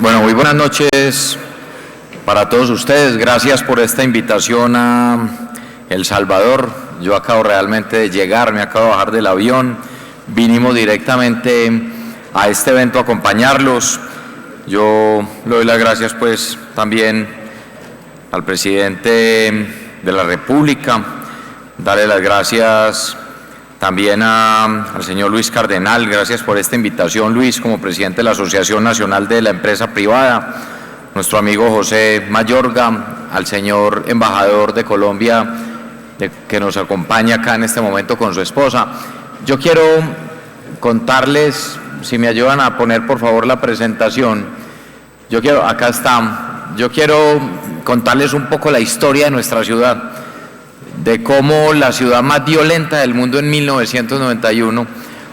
Bueno, muy buenas noches para todos ustedes. Gracias por esta invitación a El Salvador. Yo acabo realmente de llegar, me acabo de bajar del avión. Vinimos directamente a este evento a acompañarlos. Yo le doy las gracias pues también al presidente de la República, darle las gracias también al señor Luis Cardenal. Gracias por esta invitación, Luis, como presidente de la Asociación Nacional de la Empresa Privada, nuestro amigo José Mayorga, al señor embajador de Colombia que nos acompaña acá en este momento con su esposa. Yo quiero contarles, si me ayudan a poner por favor la presentación, acá está, yo quiero contarles un poco la historia de nuestra ciudad, de cómo la ciudad más violenta del mundo en 1991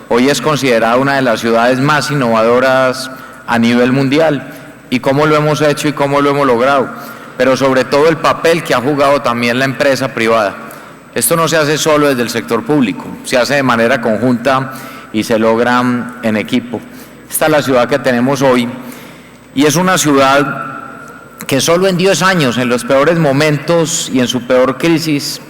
hoy es considerada una de las ciudades más innovadoras a nivel mundial, y cómo lo hemos hecho y cómo lo hemos logrado, pero sobre todo el papel que ha jugado también la empresa privada. Esto no se hace solo desde el sector público, se hace de manera conjunta y se logra en equipo. Esta es la ciudad que tenemos hoy, y es una ciudad que solo en 10 años, en los peores momentos y en su peor crisis,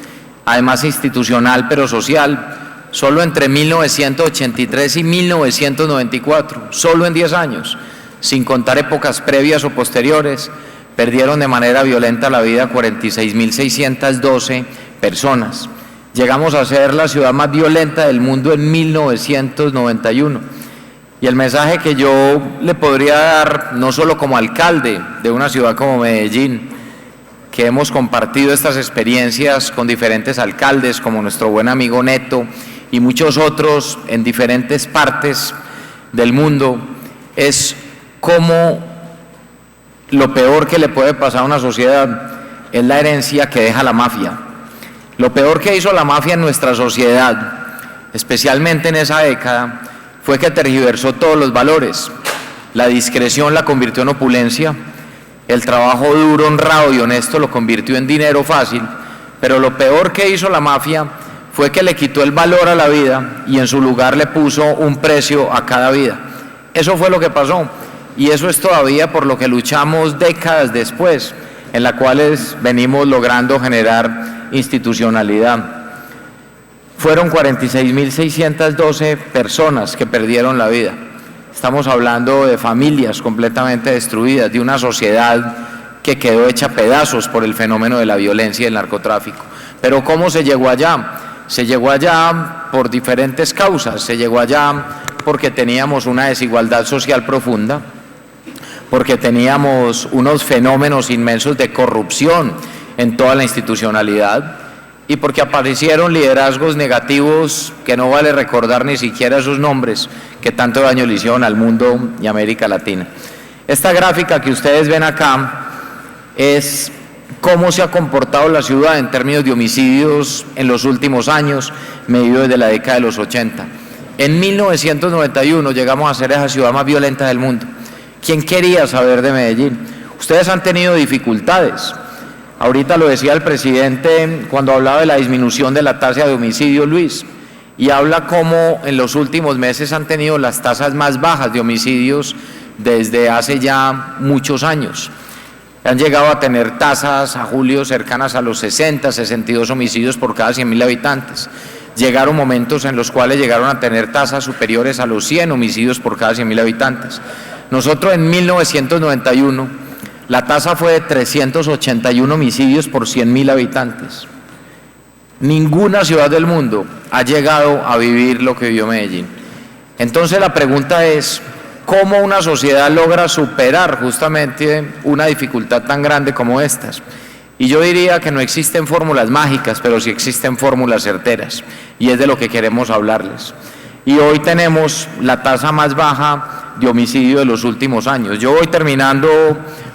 además institucional pero social, solo entre 1983 y 1994, solo en 10 años, sin contar épocas previas o posteriores, perdieron de manera violenta la vida 46.612 personas. Llegamos a ser la ciudad más violenta del mundo en 1991. Y el mensaje que yo le podría dar, no solo como alcalde de una ciudad como Medellín, que hemos compartido estas experiencias con diferentes alcaldes, como nuestro buen amigo Neto y muchos otros en diferentes partes del mundo, es cómo lo peor que le puede pasar a una sociedad es la herencia que deja la mafia. Lo peor que hizo la mafia en nuestra sociedad, especialmente en esa década, fue que tergiversó todos los valores. La discreción la convirtió en opulencia, el trabajo duro, honrado y honesto lo convirtió en dinero fácil, pero lo peor que hizo la mafia fue que le quitó el valor a la vida y en su lugar le puso un precio a cada vida. Eso fue lo que pasó, y eso es todavía por lo que luchamos décadas después, en la cual venimos logrando generar institucionalidad. Fueron 46.612 personas que perdieron la vida. Estamos hablando de familias completamente destruidas, de una sociedad que quedó hecha pedazos por el fenómeno de la violencia y el narcotráfico. Pero ¿cómo se llegó allá? Se llegó allá por diferentes causas. Se llegó allá porque teníamos una desigualdad social profunda, porque teníamos unos fenómenos inmensos de corrupción en toda la institucionalidad, y porque aparecieron liderazgos negativos que no vale recordar ni siquiera esos nombres que tanto daño le hicieron al mundo y América Latina. Esta gráfica que ustedes ven acá es cómo se ha comportado la ciudad en términos de homicidios en los últimos años, medido desde la década de los 80. En 1991 llegamos a ser esa ciudad más violenta del mundo. ¿Quién quería saber de Medellín? Ustedes han tenido dificultades. Ahorita lo decía el presidente cuando hablaba de la disminución de la tasa de homicidio, Luis, y habla cómo en los últimos meses han tenido las tasas más bajas de homicidios desde hace ya muchos años. Han llegado a tener tasas a julio cercanas a los 60, 62 homicidios por cada 100.000 habitantes. Llegaron momentos en los cuales llegaron a tener tasas superiores a los 100 homicidios por cada 100.000 habitantes. Nosotros en 1991, la tasa fue de 381 homicidios por 100.000 habitantes. Ninguna ciudad del mundo ha llegado a vivir lo que vivió Medellín. Entonces la pregunta es, ¿cómo una sociedad logra superar justamente una dificultad tan grande como estas? Y yo diría que no existen fórmulas mágicas, pero sí existen fórmulas certeras, y es de lo que queremos hablarles. Y hoy tenemos la tasa más baja de homicidio de los últimos años. Yo voy terminando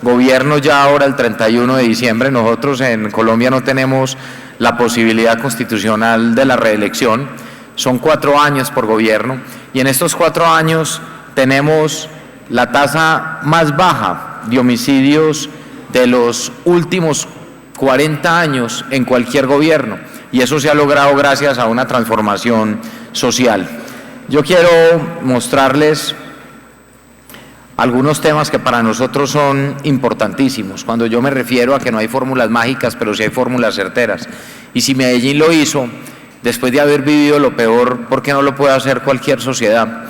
gobierno ya ahora el 31 de diciembre. Nosotros en Colombia no tenemos la posibilidad constitucional de la reelección. Son 4 años por gobierno, y en estos 4 años tenemos la tasa más baja de homicidios de los últimos 40 años en cualquier gobierno, y eso se ha logrado gracias a una transformación social. Yo quiero mostrarles algunos temas que para nosotros son importantísimos, cuando yo me refiero a que no hay fórmulas mágicas, pero sí hay fórmulas certeras. Y si Medellín lo hizo, después de haber vivido lo peor, ¿por qué no lo puede hacer cualquier sociedad?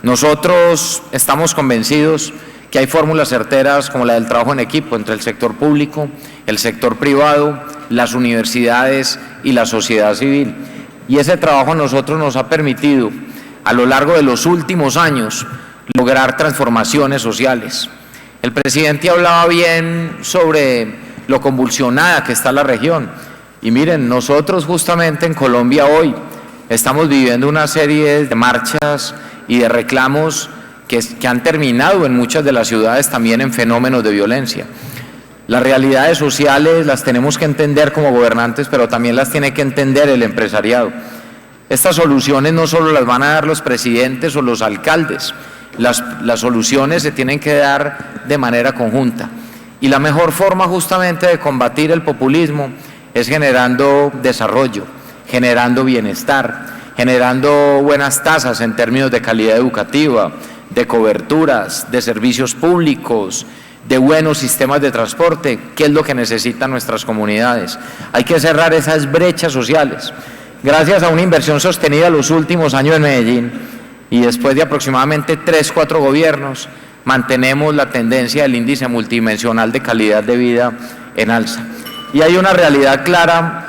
Nosotros estamos convencidos que hay fórmulas certeras como la del trabajo en equipo entre el sector público, el sector privado, las universidades y la sociedad civil. Y ese trabajo a nosotros nos ha permitido, a lo largo de los últimos años, lograr transformaciones sociales. El presidente hablaba bien sobre lo convulsionada que está la región. Y miren, nosotros justamente en Colombia hoy estamos viviendo una serie de marchas y de reclamos que han terminado en muchas de las ciudades también en fenómenos de violencia. Las realidades sociales las tenemos que entender como gobernantes, pero también las tiene que entender el empresariado. Estas soluciones no solo las van a dar los presidentes o los alcaldes, las soluciones se tienen que dar de manera conjunta. Y la mejor forma justamente de combatir el populismo es generando desarrollo, generando bienestar, generando buenas tasas en términos de calidad educativa, de coberturas, de servicios públicos, de buenos sistemas de transporte, que es lo que necesitan nuestras comunidades. Hay que cerrar esas brechas sociales. Gracias a una inversión sostenida los últimos años en Medellín y después de aproximadamente 3 o 4 gobiernos, mantenemos la tendencia del índice multidimensional de calidad de vida en alza. Y hay una realidad clara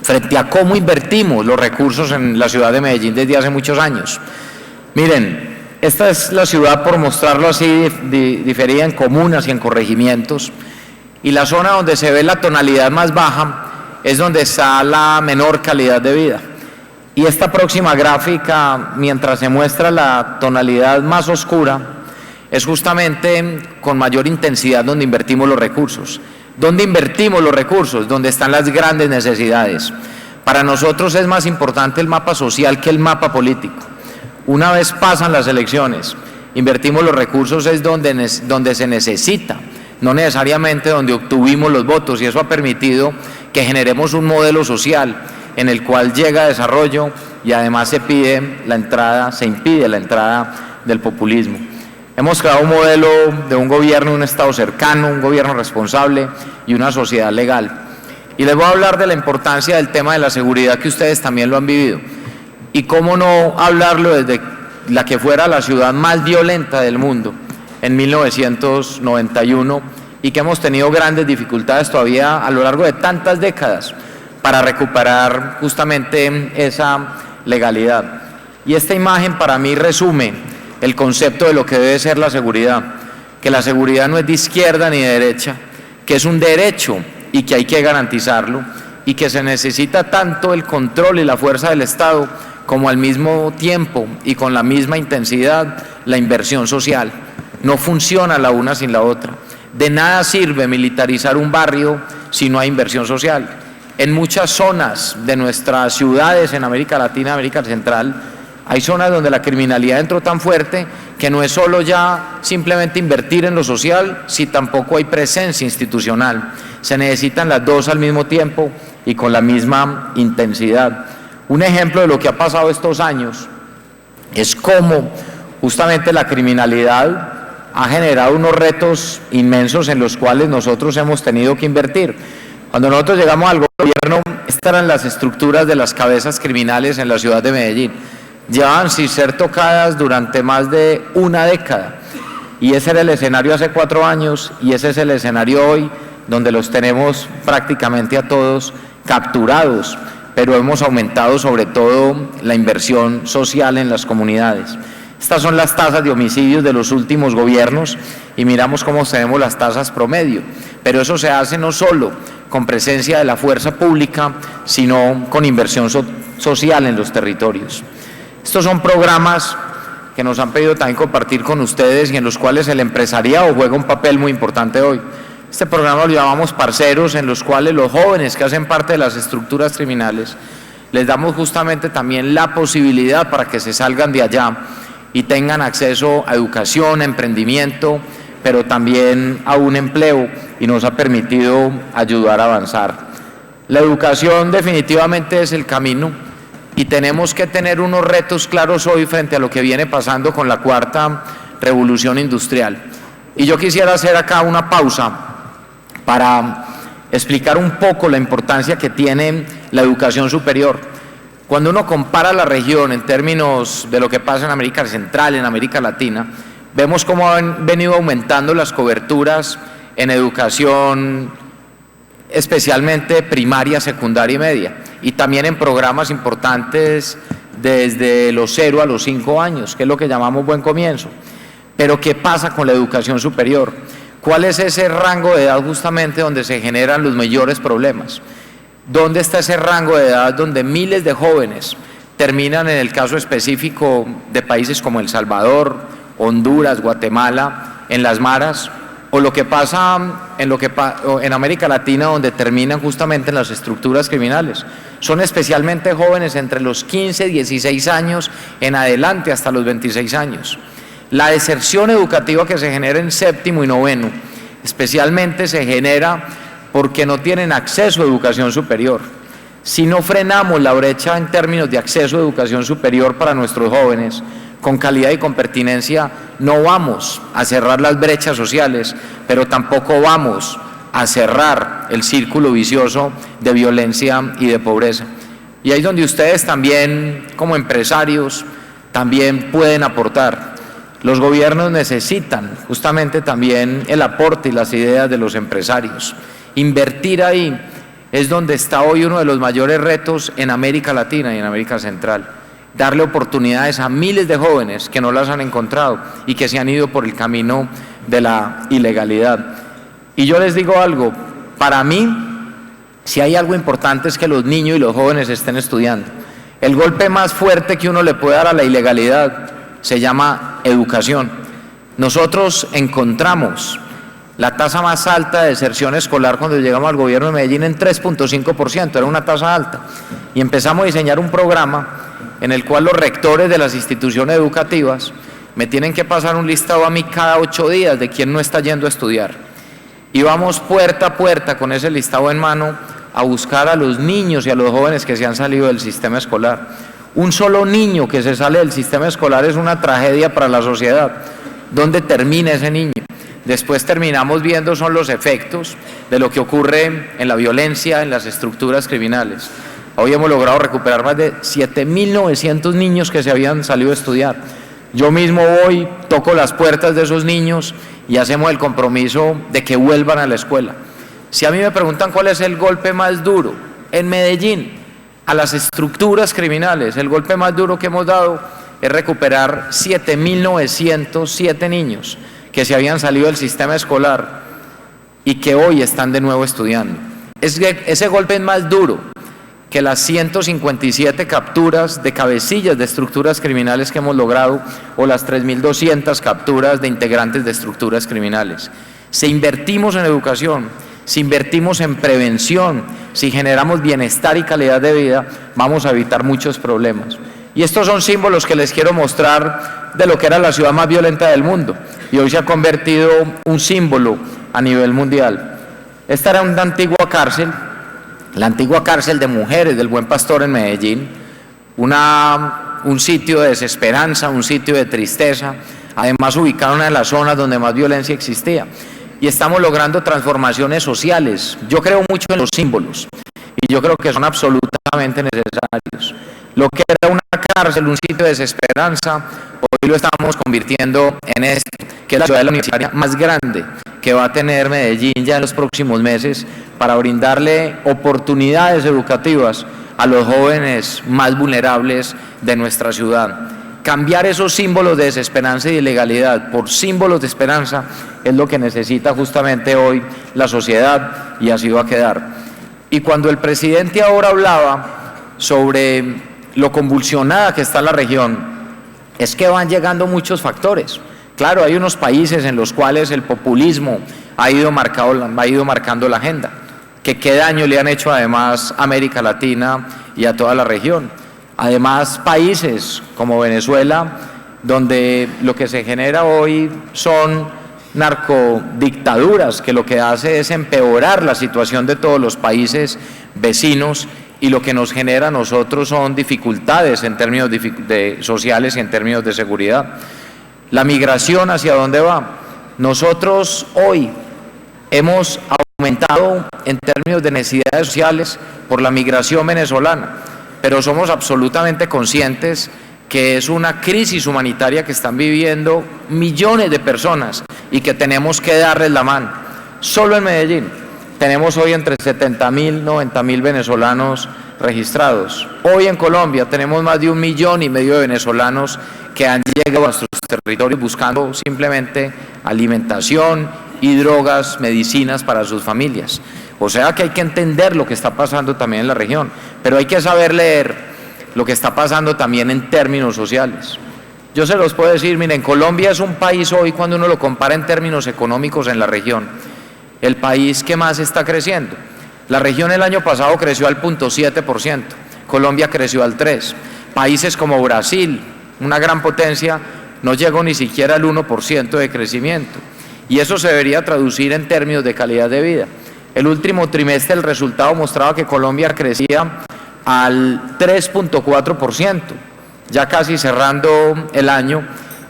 frente a cómo invertimos los recursos en la ciudad de Medellín desde hace muchos años. Miren, esta es la ciudad, por mostrarlo así, diferida en comunas y en corregimientos, y la zona donde se ve la tonalidad más baja es donde está la menor calidad de vida. Y esta próxima gráfica, mientras se muestra la tonalidad más oscura, es justamente con mayor intensidad donde invertimos los recursos. ¿Dónde invertimos los recursos? Donde están las grandes necesidades. Para nosotros es más importante el mapa social que el mapa político. Una vez pasan las elecciones, invertimos los recursos es donde se necesita, no necesariamente donde obtuvimos los votos, y eso ha permitido que generemos un modelo social en el cual llega desarrollo y además se impide la entrada del populismo. Hemos creado un modelo de un gobierno, un Estado cercano, un gobierno responsable y una sociedad legal. Y les voy a hablar de la importancia del tema de la seguridad, que ustedes también lo han vivido. Y cómo no hablarlo desde la que fuera la ciudad más violenta del mundo en 1991 y que hemos tenido grandes dificultades todavía a lo largo de tantas décadas para recuperar justamente esa legalidad. Y esta imagen para mí resume el concepto de lo que debe ser la seguridad, que la seguridad no es de izquierda ni de derecha, que es un derecho y que hay que garantizarlo y que se necesita tanto el control y la fuerza del Estado como al mismo tiempo y con la misma intensidad la inversión social. No funciona la una sin la otra. De nada sirve militarizar un barrio si no hay inversión social. En muchas zonas de nuestras ciudades en América Latina, América Central, hay zonas donde la criminalidad entró tan fuerte que no es solo ya simplemente invertir en lo social, si tampoco hay presencia institucional. Se necesitan las dos al mismo tiempo y con la misma intensidad. Un ejemplo de lo que ha pasado estos años es cómo justamente la criminalidad ha generado unos retos inmensos en los cuales nosotros hemos tenido que invertir. Cuando nosotros llegamos al gobierno, estas eran las estructuras de las cabezas criminales en la ciudad de Medellín. Llevaban sin ser tocadas durante más de una década. Y ese era el escenario hace 4 años y ese es el escenario hoy, donde los tenemos prácticamente a todos capturados, pero hemos aumentado sobre todo la inversión social en las comunidades. Estas son las tasas de homicidios de los últimos gobiernos y miramos cómo tenemos las tasas promedio, pero eso se hace no solo con presencia de la fuerza pública, sino con inversión social en los territorios. Estos son programas que nos han pedido también compartir con ustedes y en los cuales el empresariado juega un papel muy importante hoy. Este programa lo llamamos Parceros, en los cuales los jóvenes que hacen parte de las estructuras criminales les damos justamente también la posibilidad para que se salgan de allá y tengan acceso a educación, a emprendimiento, pero también a un empleo, y nos ha permitido ayudar a avanzar. La educación definitivamente es el camino y tenemos que tener unos retos claros hoy frente a lo que viene pasando con la 4ª revolución industrial. Y yo quisiera hacer acá una pausa para explicar un poco la importancia que tiene la educación superior. Cuando uno compara la región en términos de lo que pasa en América Central, en América Latina, vemos cómo han venido aumentando las coberturas en educación, especialmente primaria, secundaria y media, y también en programas importantes desde los 0 a los 5 años, que es lo que llamamos buen comienzo. Pero ¿qué pasa con la educación superior? ¿Cuál es ese rango de edad justamente donde se generan los mayores problemas? ¿Dónde está ese rango de edad donde miles de jóvenes terminan, en el caso específico de países como El Salvador, Honduras, Guatemala, en las maras, o lo que pasa en América Latina, donde terminan justamente en las estructuras criminales? Son especialmente jóvenes entre los 15, 16 años en adelante hasta los 26 años. La deserción educativa que se genera en séptimo y noveno, especialmente se genera porque no tienen acceso a educación superior. Si no frenamos la brecha en términos de acceso a educación superior para nuestros jóvenes, con calidad y con pertinencia, no vamos a cerrar las brechas sociales, pero tampoco vamos a cerrar el círculo vicioso de violencia y de pobreza. Y ahí es donde ustedes también, como empresarios, también pueden aportar. Los gobiernos necesitan justamente también el aporte y las ideas de los empresarios. Invertir ahí es donde está hoy uno de los mayores retos en América Latina y en América Central. Darle oportunidades a miles de jóvenes que no las han encontrado y que se han ido por el camino de la ilegalidad. Y yo les digo algo, para mí, si hay algo importante es que los niños y los jóvenes estén estudiando. El golpe más fuerte que uno le puede dar a la ilegalidad se llama educación. Nosotros encontramos la tasa más alta de deserción escolar cuando llegamos al gobierno de Medellín en 3.5%, era una tasa alta. Y empezamos a diseñar un programa en el cual los rectores de las instituciones educativas me tienen que pasar un listado a mí cada 8 días de quién no está yendo a estudiar. Y vamos puerta a puerta con ese listado en mano a buscar a los niños y a los jóvenes que se han salido del sistema escolar. Un solo niño que se sale del sistema escolar es una tragedia para la sociedad. ¿Dónde termina ese niño? Después terminamos viendo son los efectos de lo que ocurre en la violencia, en las estructuras criminales. Hoy hemos logrado recuperar más de 7.900 niños que se habían salido a estudiar. Yo mismo voy, toco las puertas de esos niños y hacemos el compromiso de que vuelvan a la escuela. Si a mí me preguntan cuál es el golpe más duro, en Medellín, a las estructuras criminales, el golpe más duro que hemos dado es recuperar 7.907 niños que se habían salido del sistema escolar y que hoy están de nuevo estudiando. Ese golpe es más duro que las 157 capturas de cabecillas de estructuras criminales que hemos logrado o las 3.200 capturas de integrantes de estructuras criminales. Si invertimos en educación, si invertimos en prevención, si generamos bienestar y calidad de vida, vamos a evitar muchos problemas. Y estos son símbolos que les quiero mostrar de lo que era la ciudad más violenta del mundo y hoy se ha convertido un símbolo a nivel mundial. Esta era una antigua cárcel, la antigua cárcel de mujeres del Buen Pastor en Medellín, un sitio de desesperanza, un sitio de tristeza, además ubicado en una de las zonas donde más violencia existía. Y estamos logrando transformaciones sociales. Yo creo mucho en los símbolos y yo creo que son absolutamente necesarios. Lo que era una cárcel, un sitio de desesperanza, hoy lo estamos convirtiendo en esto, que es la ciudad universitaria más grande que va a tener Medellín ya en los próximos meses para brindarle oportunidades educativas a los jóvenes más vulnerables de nuestra ciudad. Cambiar esos símbolos de desesperanza y de ilegalidad por símbolos de esperanza es lo que necesita justamente hoy la sociedad y así va a quedar. Y cuando el presidente ahora hablaba sobre lo convulsionada que está la región, es que van llegando muchos factores. Claro, hay unos países en los cuales el populismo ha ido marcando la agenda, que qué daño le han hecho además a América Latina y a toda la región. Además, países como Venezuela, donde lo que se genera hoy son narcodictaduras, que lo que hace es empeorar la situación de todos los países vecinos y lo que nos genera a nosotros son dificultades en términos sociales y en términos de seguridad. La migración, ¿hacia dónde va? Nosotros hoy hemos aumentado en términos de necesidades sociales por la migración venezolana, pero somos absolutamente conscientes que es una crisis humanitaria que están viviendo millones de personas y que tenemos que darles la mano. Solo en Medellín tenemos hoy entre 70.000 y 90.000 venezolanos registrados. Hoy en Colombia tenemos más de 1,5 millones de venezolanos que han llegado a nuestros territorios buscando simplemente alimentación y drogas, medicinas para sus familias. O sea que hay que entender lo que está pasando también en la región, pero hay que saber leer lo que está pasando también en términos sociales. Yo se los puedo decir, miren, Colombia es un país hoy, cuando uno lo compara en términos económicos en la región, el país que más está creciendo. La región el año pasado creció al 0,7%, Colombia creció al 3%. Países como Brasil, una gran potencia, no llegó ni siquiera al 1% de crecimiento. Y eso se debería traducir en términos de calidad de vida. El último trimestre el resultado mostraba que Colombia crecía al 3,4%, ya casi cerrando el año,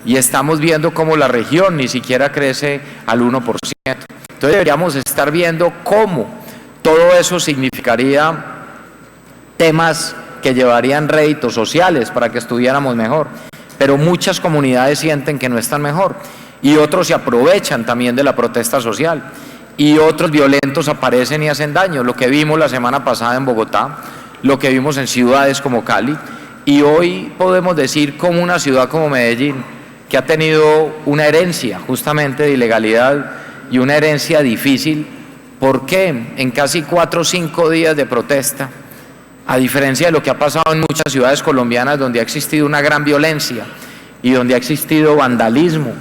y estamos viendo cómo la región ni siquiera crece al 1%. Entonces deberíamos estar viendo cómo todo eso significaría temas que llevarían réditos sociales para que estuviéramos mejor, pero muchas comunidades sienten que no están mejor, y otros se aprovechan también de la protesta social, y otros violentos aparecen y hacen daño, lo que vimos la semana pasada en Bogotá, lo que vimos en ciudades como Cali, y hoy podemos decir como una ciudad como Medellín, que ha tenido una herencia justamente de ilegalidad y una herencia difícil, porque en casi 4 o 5 días de protesta, a diferencia de lo que ha pasado en muchas ciudades colombianas donde ha existido una gran violencia y donde ha existido vandalismo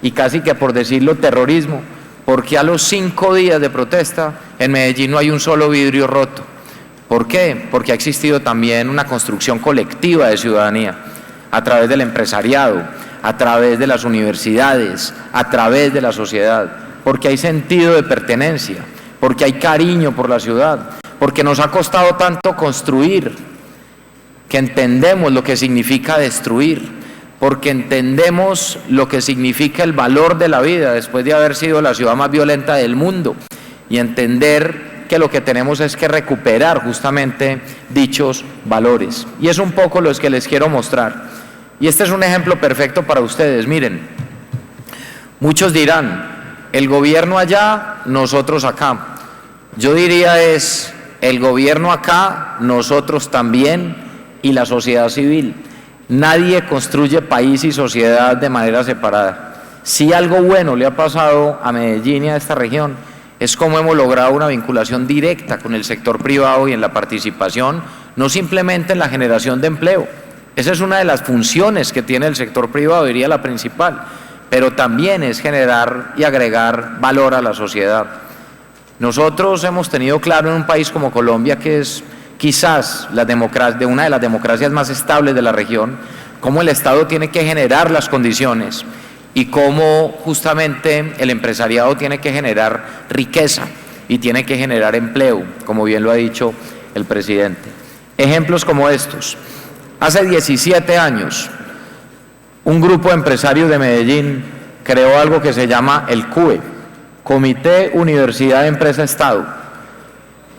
y casi que por decirlo terrorismo, porque a los 5 días de protesta en Medellín no hay un solo vidrio roto. ¿Por qué? Porque ha existido también una construcción colectiva de ciudadanía a través del empresariado, a través de las universidades, a través de la sociedad, porque hay sentido de pertenencia, porque hay cariño por la ciudad, porque nos ha costado tanto construir, que entendemos lo que significa destruir, porque entendemos lo que significa el valor de la vida después de haber sido la ciudad más violenta del mundo, y entender que lo que tenemos es que recuperar justamente dichos valores. Y es un poco lo que les quiero mostrar. Y este es un ejemplo perfecto para ustedes. Miren, muchos dirán, el gobierno allá, nosotros acá. Yo diría es, el gobierno acá, nosotros también, y la sociedad civil. Nadie construye país y sociedad de manera separada. Si algo bueno le ha pasado a Medellín y a esta región, es cómo hemos logrado una vinculación directa con el sector privado y en la participación, no simplemente en la generación de empleo. Esa es una de las funciones que tiene el sector privado, diría la principal, pero también es generar y agregar valor a la sociedad. Nosotros hemos tenido claro en un país como Colombia, que es quizás de una de las democracias más estables de la región, cómo el Estado tiene que generar las condiciones y cómo justamente el empresariado tiene que generar riqueza y tiene que generar empleo, como bien lo ha dicho el presidente. Ejemplos como estos. Hace 17 años, un grupo de empresarios de Medellín creó algo que se llama el CUE, Comité Universidad Empresa Estado,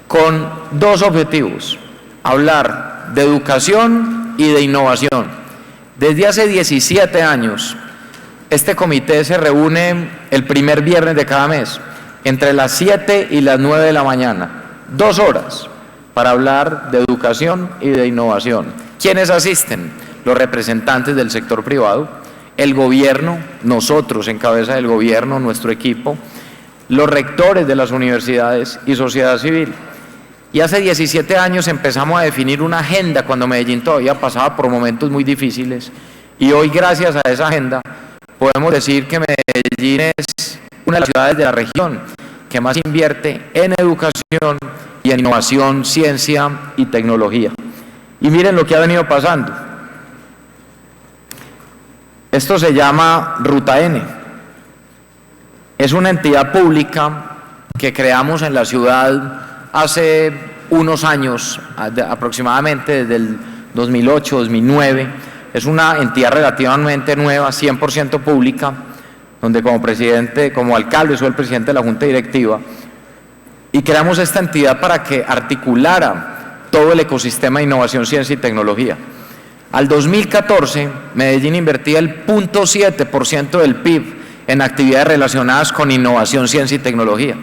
con 2 objetivos: hablar de educación y de innovación. Desde hace 17 años, este comité se reúne el primer viernes de cada mes, entre las 7 y las 9 de la mañana, 2 horas, para hablar de educación y de innovación. ¿Quiénes asisten? Los representantes del sector privado, el gobierno, nosotros en cabeza del gobierno, nuestro equipo, los rectores de las universidades y sociedad civil. Y hace 17 años empezamos a definir una agenda cuando Medellín todavía pasaba por momentos muy difíciles, y hoy, gracias a esa agenda, podemos decir que Medellín es una de las ciudades de la región que más invierte en educación y en innovación, ciencia y tecnología. Y miren lo que ha venido pasando. Esto se llama Ruta N. Es una entidad pública que creamos en la ciudad hace unos años, aproximadamente desde el 2008, 2009, es una entidad relativamente nueva, 100% pública, donde como presidente, como alcalde, soy el presidente de la junta directiva, y creamos esta entidad para que articulara todo el ecosistema de innovación, ciencia y tecnología. Al 2014, Medellín invertía el 0.7% del PIB en actividades relacionadas con innovación, ciencia y tecnología.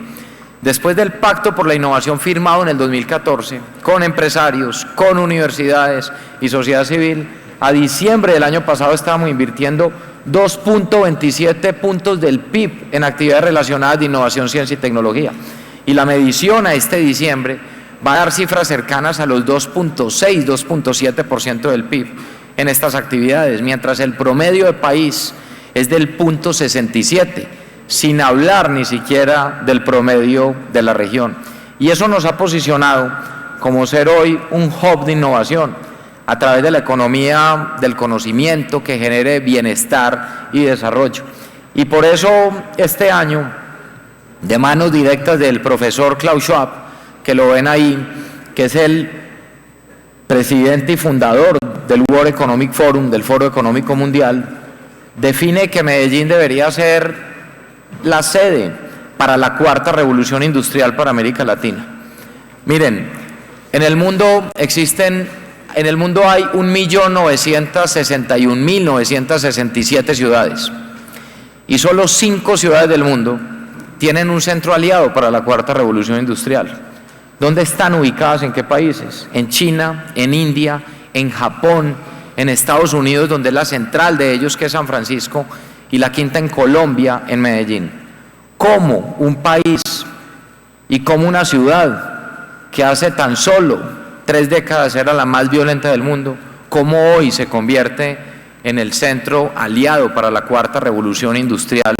Después del Pacto por la Innovación firmado en el 2014, con empresarios, con universidades y sociedad civil, a diciembre del año pasado estábamos invirtiendo 2.27 puntos del PIB en actividades relacionadas de innovación, ciencia y tecnología. Y la medición a este diciembre va a dar cifras cercanas a los 2.6, 2.7% del PIB en estas actividades, mientras el promedio de país es del 0.67%, sin hablar ni siquiera del promedio de la región. Y eso nos ha posicionado como ser hoy un hub de innovación a través de la economía del conocimiento que genere bienestar y desarrollo. Y por eso este año, de manos directas del profesor Klaus Schwab, que lo ven ahí, que es el presidente y fundador del World Economic Forum, del Foro Económico Mundial, define que Medellín debería ser la sede para la cuarta revolución industrial para América Latina. Miren, en el mundo hay 1.961.967 ciudades y solo 5 ciudades del mundo tienen un centro aliado para la cuarta revolución industrial. ¿Dónde están ubicadas? ¿En qué países? En China, en India, en Japón, en Estados Unidos, donde es la central de ellos, que es San Francisco, y la quinta en Colombia, en Medellín. ¿Cómo un país y cómo una ciudad que hace tan solo 3 décadas era la más violenta del mundo, cómo hoy se convierte en el centro aliado para la cuarta revolución industrial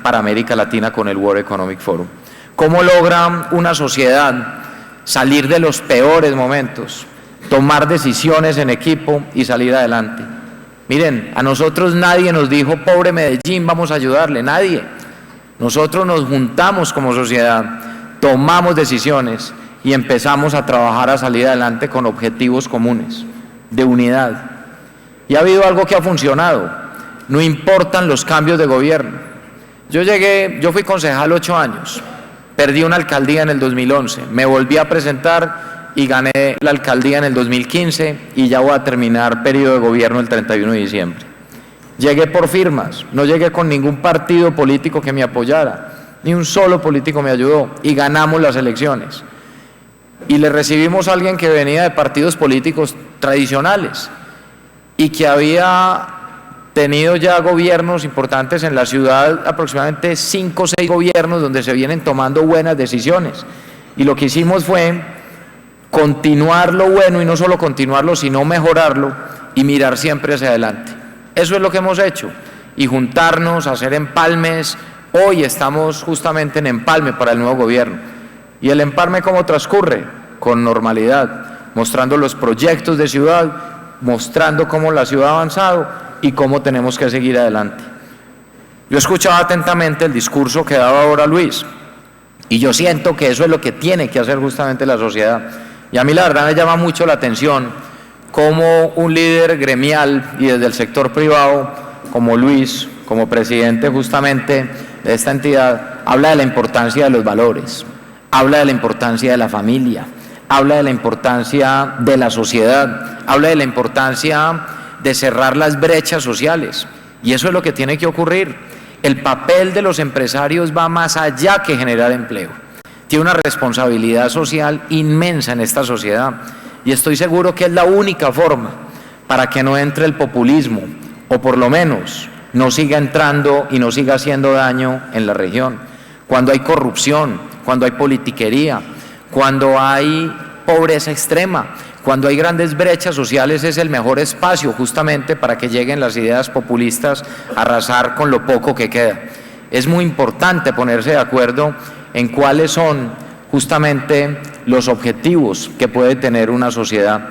para América Latina con el World Economic Forum? ¿Cómo logra una sociedad salir de los peores momentos, tomar decisiones en equipo y salir adelante? Miren, a nosotros nadie nos dijo, pobre Medellín, vamos a ayudarle, nadie. Nosotros nos juntamos como sociedad, tomamos decisiones y empezamos a trabajar a salir adelante con objetivos comunes, de unidad. Y ha habido algo que ha funcionado, no importan los cambios de gobierno. Yo fui concejal 8 años, perdí una alcaldía en el 2011, me volví a presentar y gané la alcaldía en el 2015 y ya voy a terminar periodo de gobierno el 31 de diciembre. Llegué por firmas, no llegué con ningún partido político que me apoyara, ni un solo político me ayudó y ganamos las elecciones. Y le recibimos a alguien que venía de partidos políticos tradicionales y que había tenido ya gobiernos importantes en la ciudad, aproximadamente 5 o 6 gobiernos donde se vienen tomando buenas decisiones. Y lo que hicimos fue continuar lo bueno, y no solo continuarlo, sino mejorarlo y mirar siempre hacia adelante. Eso es lo que hemos hecho, y juntarnos, hacer empalmes. Hoy estamos justamente en empalme para el nuevo gobierno. ¿Y el empalme cómo transcurre? Con normalidad, mostrando los proyectos de ciudad, mostrando cómo la ciudad ha avanzado y cómo tenemos que seguir adelante. Yo escuchaba atentamente el discurso que daba ahora Luis, y yo siento que eso es lo que tiene que hacer justamente la sociedad. Y a mí la verdad me llama mucho la atención cómo un líder gremial y desde el sector privado, como Luis, como presidente justamente de esta entidad, habla de la importancia de los valores, habla de la importancia de la familia, habla de la importancia de la sociedad, habla de la importancia de cerrar las brechas sociales. Y eso es lo que tiene que ocurrir. El papel de los empresarios va más allá que generar empleo. Tiene una responsabilidad social inmensa en esta sociedad, y estoy seguro que es la única forma para que no entre el populismo, o por lo menos no siga entrando y no siga haciendo daño en la región. Cuando hay corrupción, cuando hay politiquería, cuando hay pobreza extrema, cuando hay grandes brechas sociales, es el mejor espacio justamente para que lleguen las ideas populistas a arrasar con lo poco que queda. Es muy importante ponerse de acuerdo en cuáles son justamente los objetivos que puede tener una sociedad.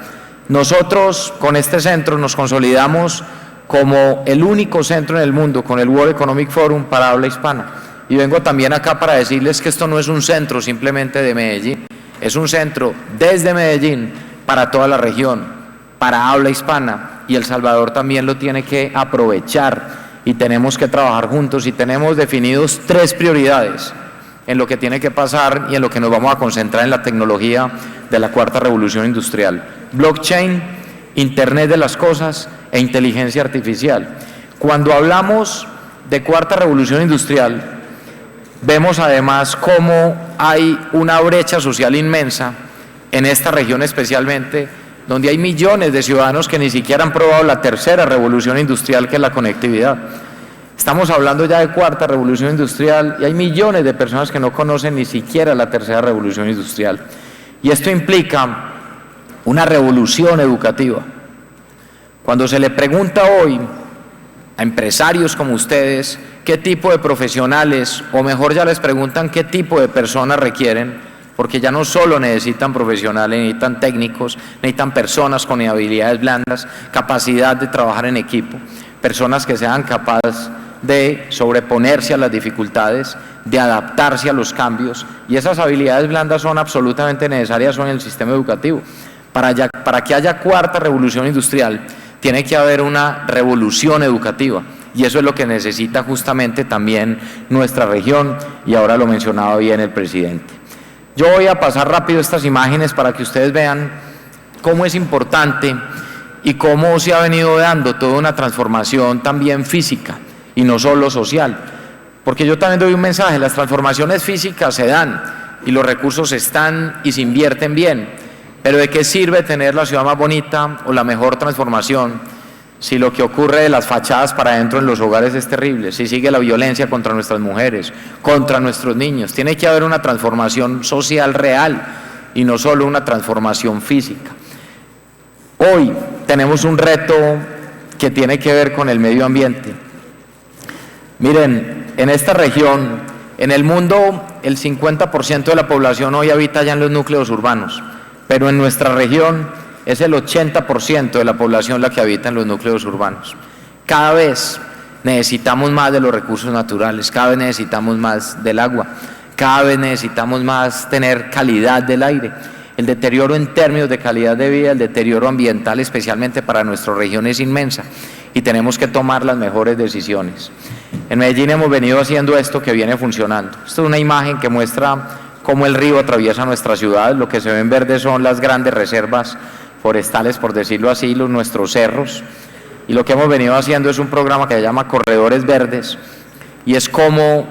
Nosotros con este centro nos consolidamos como el único centro en el mundo con el World Economic Forum para habla hispana. Y vengo también acá para decirles que esto no es un centro simplemente de Medellín, es un centro desde Medellín para toda la región, para habla hispana, y El Salvador también lo tiene que aprovechar y tenemos que trabajar juntos y tenemos definidos 3 prioridades en lo que tiene que pasar y en lo que nos vamos a concentrar en la tecnología de la 4ª revolución industrial: blockchain, Internet de las cosas e inteligencia artificial. Cuando hablamos de 4ª revolución industrial, vemos además cómo hay una brecha social inmensa en esta región especialmente, donde hay millones de ciudadanos que ni siquiera han probado la 3ª revolución industrial, que es la conectividad. Estamos hablando ya de 4ª revolución industrial y hay millones de personas que no conocen ni siquiera la 3ª revolución industrial. Y esto implica una revolución educativa. Cuando se le pregunta hoy a empresarios como ustedes qué tipo de profesionales, o mejor ya les preguntan qué tipo de personas requieren, porque ya no solo necesitan profesionales, necesitan técnicos, necesitan personas con habilidades blandas, capacidad de trabajar en equipo, personas que sean capaces de sobreponerse a las dificultades, de adaptarse a los cambios, y esas habilidades blandas son absolutamente necesarias en el sistema educativo. Para que haya 4ª revolución industrial, tiene que haber una revolución educativa, y eso es lo que necesita justamente también nuestra región, y ahora lo mencionaba bien el presidente. Yo voy a pasar rápido estas imágenes para que ustedes vean cómo es importante y cómo se ha venido dando toda una transformación también física y no solo social, porque yo también doy un mensaje: las transformaciones físicas se dan y los recursos están y se invierten bien, pero ¿de qué sirve tener la ciudad más bonita o la mejor transformación si lo que ocurre de las fachadas para adentro en los hogares es terrible, si sigue la violencia contra nuestras mujeres, contra nuestros niños? Tiene que haber una transformación social real y no solo una transformación física. Hoy tenemos un reto que tiene que ver con el medio ambiente. Miren, en esta región, en el mundo, el 50% de la población hoy habita ya en los núcleos urbanos, pero en nuestra región es el 80% de la población la que habita en los núcleos urbanos. Cada vez necesitamos más de los recursos naturales, cada vez necesitamos más del agua, cada vez necesitamos más tener calidad del aire. El deterioro en términos de calidad de vida, el deterioro ambiental, especialmente para nuestra región, es inmensa y tenemos que tomar las mejores decisiones. En Medellín hemos venido haciendo esto que viene funcionando. Esta es una imagen que muestra cómo el río atraviesa nuestra ciudad. Lo que se ve en verde son las grandes reservas forestales, por decirlo así, nuestros cerros. Y lo que hemos venido haciendo es un programa que se llama Corredores Verdes, y es cómo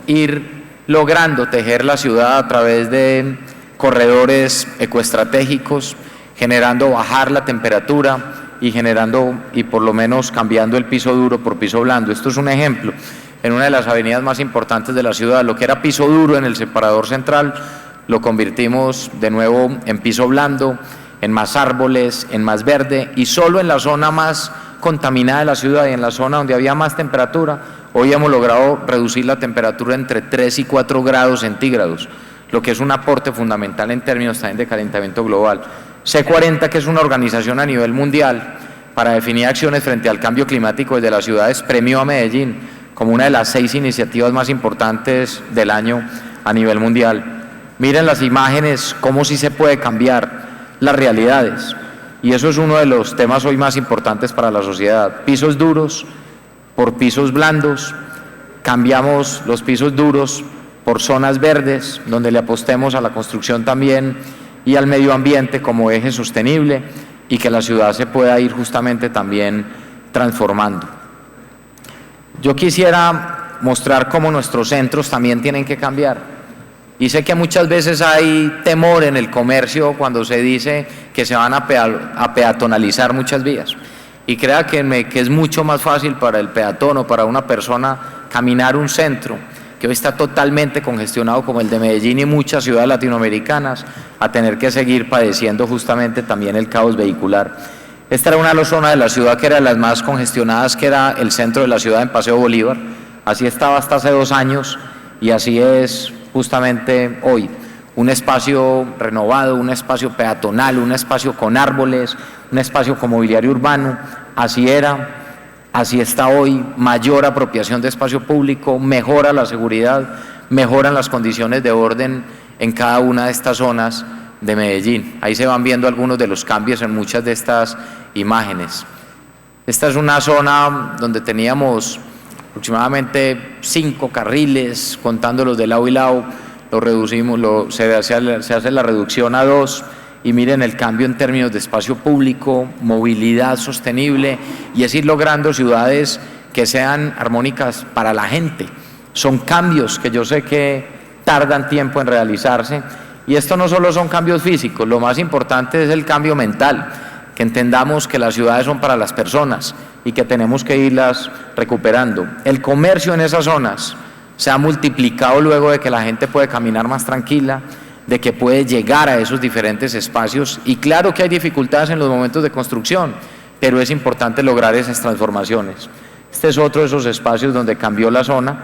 ir logrando tejer la ciudad a través de corredores ecoestratégicos, generando bajar la temperatura y por lo menos cambiando el piso duro por piso blando. Esto es un ejemplo. En una de las avenidas más importantes de la ciudad, lo que era piso duro en el separador central, lo convertimos de nuevo en piso blando, en más árboles, en más verde, y solo en la zona más contaminada de la ciudad y en la zona donde había más temperatura, hoy hemos logrado reducir la temperatura entre 3 y 4 grados centígrados, lo que es un aporte fundamental en términos también de calentamiento global. C40, que es una organización a nivel mundial para definir acciones frente al cambio climático desde las ciudades, premió a Medellín como una de las 6 iniciativas más importantes del año a nivel mundial. Miren las imágenes, cómo sí se puede cambiar las realidades, y eso es uno de los temas hoy más importantes para la sociedad. Pisos duros por pisos blandos, cambiamos los pisos duros por zonas verdes, donde le apostemos a la construcción también y al medio ambiente como eje sostenible, y que la ciudad se pueda ir justamente también transformando. Yo quisiera mostrar cómo nuestros centros también tienen que cambiar. Y sé que muchas veces hay temor en el comercio cuando se dice que se van a peatonalizar muchas vías. Y créanme que es mucho más fácil para el peatón o para una persona caminar un centro que hoy está totalmente congestionado como el de Medellín y muchas ciudades latinoamericanas, a tener que seguir padeciendo justamente también el caos vehicular. Esta era una zona de la ciudad que era de las más congestionadas, que era el centro de la ciudad en Paseo Bolívar. Así estaba hasta hace 2 años y así es justamente hoy. Un espacio renovado, un espacio peatonal, un espacio con árboles, un espacio con mobiliario urbano. Así era, así está hoy. Mayor apropiación de espacio público, mejora la seguridad, mejoran las condiciones de orden en cada una de estas zonas de Medellín. Ahí se van viendo algunos de los cambios en muchas de estas imágenes. Esta es una zona donde teníamos aproximadamente 5 carriles, contando los de lado y lado, lo reducimos, se hace la reducción a 2, y miren el cambio en términos de espacio público, movilidad sostenible, y es ir logrando ciudades que sean armónicas para la gente. Son cambios que yo sé que tardan tiempo en realizarse, y esto no solo son cambios físicos, lo más importante es el cambio mental, que entendamos que las ciudades son para las personas y que tenemos que irlas recuperando. El comercio en esas zonas se ha multiplicado luego de que la gente puede caminar más tranquila, de que puede llegar a esos diferentes espacios, y claro que hay dificultades en los momentos de construcción, pero es importante lograr esas transformaciones. Este es otro de esos espacios donde cambió la zona.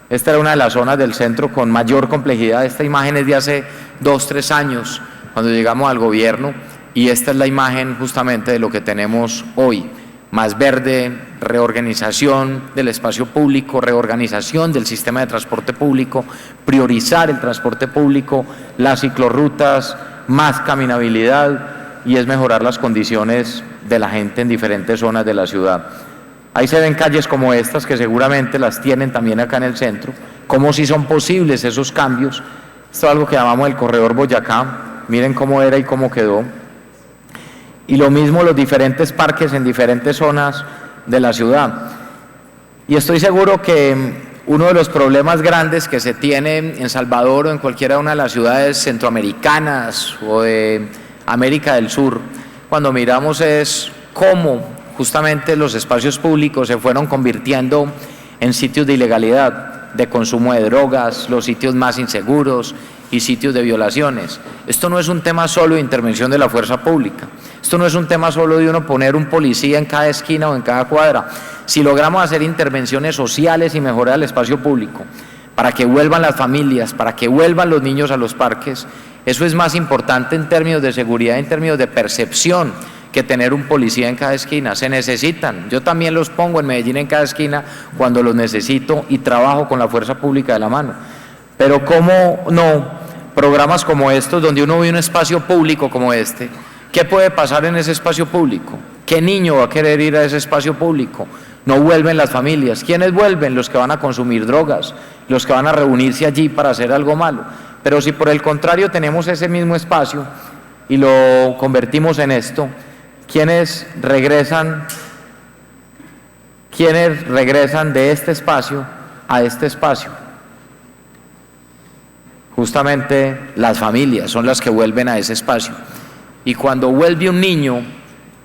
Esta era una de las zonas del centro con mayor complejidad. Esta imagen es de hace 2, 3 años, cuando llegamos al gobierno, y esta es la imagen justamente de lo que tenemos hoy. Más verde, reorganización del espacio público, reorganización del sistema de transporte público, priorizar el transporte público, las ciclorrutas, más caminabilidad, y es mejorar las condiciones de la gente en diferentes zonas de la ciudad. Ahí se ven calles como estas, que seguramente las tienen también acá en el centro, cómo si son posibles esos cambios. Esto es algo que llamamos el corredor Boyacá, miren cómo era y cómo quedó. Y lo mismo los diferentes parques en diferentes zonas de la ciudad. Y estoy seguro que uno de los problemas grandes que se tiene en Salvador o en cualquiera una de las ciudades centroamericanas o de América del Sur, cuando miramos, es cómo justamente los espacios públicos se fueron convirtiendo en sitios de ilegalidad, de consumo de drogas, los sitios más inseguros y sitios de violaciones. Esto no es un tema solo de intervención de la fuerza pública, esto no es un tema solo de uno poner un policía en cada esquina o en cada cuadra. Si logramos hacer intervenciones sociales y mejorar el espacio público, para que vuelvan las familias, para que vuelvan los niños a los parques, eso es más importante en términos de seguridad, en términos de percepción, que tener un policía en cada esquina. Se necesitan, yo también los pongo en Medellín en cada esquina cuando los necesito y trabajo con la fuerza pública de la mano. Pero cómo no, programas como estos, donde uno ve un espacio público como este, ¿qué puede pasar en ese espacio público? ¿Qué niño va a querer ir a ese espacio público? No vuelven las familias. ¿Quiénes vuelven? Los que van a consumir drogas, los que van a reunirse allí para hacer algo malo. Pero si por el contrario tenemos ese mismo espacio y lo convertimos en esto, ¿quiénes regresan de este espacio a este espacio? Justamente las familias son las que vuelven a ese espacio. Y cuando vuelve un niño,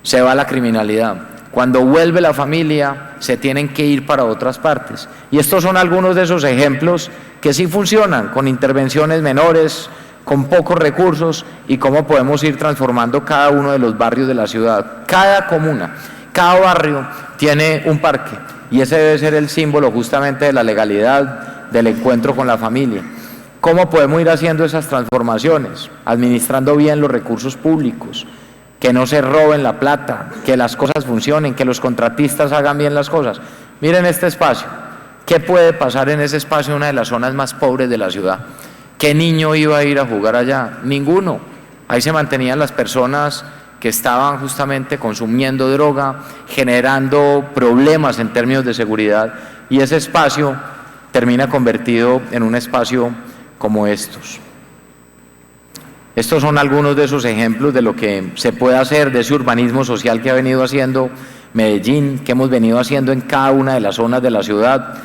se va la criminalidad. Cuando vuelve la familia, se tienen que ir para otras partes. Y estos son algunos de esos ejemplos que sí funcionan, con intervenciones menores, con pocos recursos, y cómo podemos ir transformando cada uno de los barrios de la ciudad. Cada comuna, cada barrio tiene un parque, y ese debe ser el símbolo justamente de la legalidad, del encuentro con la familia. ¿Cómo podemos ir haciendo esas transformaciones? Administrando bien los recursos públicos, que no se roben la plata, que las cosas funcionen, que los contratistas hagan bien las cosas. Miren este espacio. ¿Qué puede pasar en ese espacio, una de las zonas más pobres de la ciudad? ¿Qué niño iba a ir a jugar allá? Ninguno. Ahí se mantenían las personas que estaban justamente consumiendo droga, generando problemas en términos de seguridad, y ese espacio termina convertido en un espacio como estos. Estos son algunos de esos ejemplos de lo que se puede hacer, de ese urbanismo social que ha venido haciendo Medellín, que hemos venido haciendo en cada una de las zonas de la ciudad,